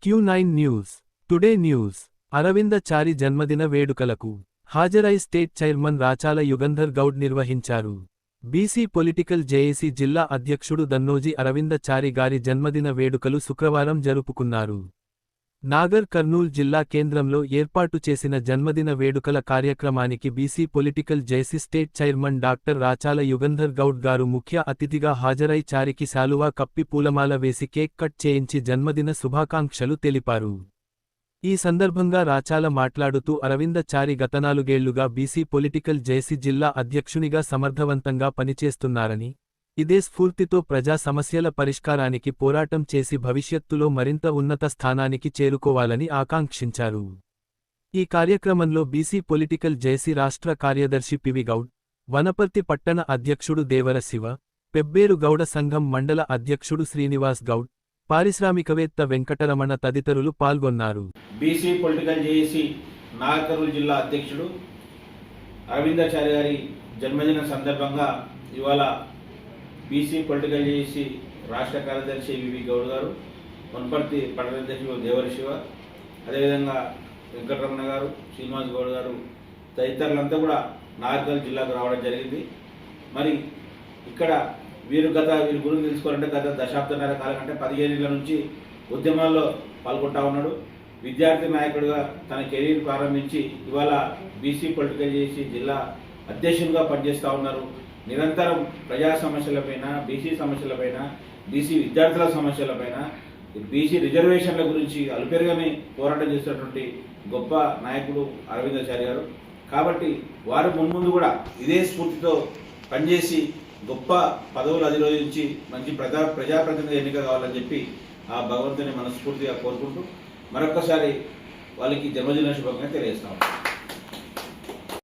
Q9 news today news అరవిందచారి జన్మదిన వేడుకలకు హాజరై స్టేట్ చైర్మన్ రాచాల యుగంధర్ గౌడ్ నిర్వహించారు. బీసీ పొలిటికల్ జేఏసీ జిల్లా అధ్యక్షుడు దన్నోజి అరవిందచారి గారి జన్మదిన వేడుకలు శుక్రవారం జరుపుకున్నారు. నాగర్ కర్నూల్ జిల్లా కేంద్రంలో ఏర్పాటు చేసిన జన్మదిన వేడుకల కార్యక్రమానికి BC political JAC state chairman doctor Rachala Yugandhar Goud గారు ముఖ్య అతిథిగా హాజరై చారికి శాలువా కప్పి పూలమాల వేసి కేక్ కట్ చేయించి జన్మదిన శుభాకాంక్షలు తెలిపారు. ఈ సందర్భంగా రాచాల మాట్లాడుతూ అరవిందచారి గత 4 ఏళ్లుగా బీసీ పొలిటికల్ జేఏసీ జిల్లా అధ్యక్షునిగా సమర్థవంతంగా పనిచేస్తున్నారని, ఇదే స్ఫూర్తితో ప్రజా సమస్యల పరిష్కారానికి పోరాటం చేసి భవిష్యత్తులో మరింత ఉన్నత స్థానానికి చేరుకోవాలని ఆకాంక్షించారు. ఈ కార్యక్రమంలో బీసీ పొలిటికల్ జేఏసీ రాష్ట్ర కార్యదర్శి పివి గౌడ్, వనపర్తి పట్టణ అధ్యక్షుడు దేవర శివ, పెబ్బేరు గౌడ సంఘం మండల అధ్యక్షుడు శ్రీనివాస్ గౌడ్, పారిశ్రామికవేత్త వెంకటరమణ తదితరులు పాల్గొన్నారు. BC political JAC Nagar Kurnool జిల్లా అధ్యక్షుడు అరవిందచారి గారి జన్మదిన సందర్భంగా ఇవాళ బీసీ పొలిటికల్ జేఏసీ రాష్ట్ర కార్యదర్శి వివి గౌడ్ గారు, వనపర్తి పట్టణ అధ్యక్షుడు దేవరి శివ, అదేవిధంగా వెంకటరమణ గారు, శ్రీనివాస్ గౌడ్ గారు తదితరులంతా కూడా నాగర్ కర్నూల్ జిల్లాకు రావడం జరిగింది. మరి ఇక్కడ వీరి గురించి తెలుసుకోవాలంటే గత దశాబ్దన్నర కాలం కంటే 15 ఏళ్ల నుంచి ఉద్యమాల్లో పాల్గొంటా ఉన్నాడు. విద్యార్థి నాయకుడిగా తన కెరీర్ ప్రారంభించి ఇవాళ బీసీ పొలిటికల్ జేఏసీ జిల్లా అధ్యక్షునిగా పనిచేస్తూ ఉన్నారు. నిరంతరం ప్రజా సమస్యలపైన, బీసీ సమస్యలపైన, బీసీ విద్యార్థుల సమస్యలపైన, బీసీ రిజర్వేషన్ల గురించి అలుపెరుగని పోరాటం చేస్తున్నటువంటి గొప్ప నాయకుడు అరవిందచారి గారు. కాబట్టి వారు మున్ముందు కూడా ఇదే స్ఫూర్తితో పనిచేసి గొప్ప పదవులు అధిరోహించి మంచి ప్రజాప్రతినిధి ఎన్నిక కావాలని చెప్పి ఆ భగవంతుని మనస్ఫూర్తిగా కోరుకుంటూ మరొక్కసారి వాళ్ళకి జన్మదిన శుభాకాంక్షలు తెలియజేస్తాం.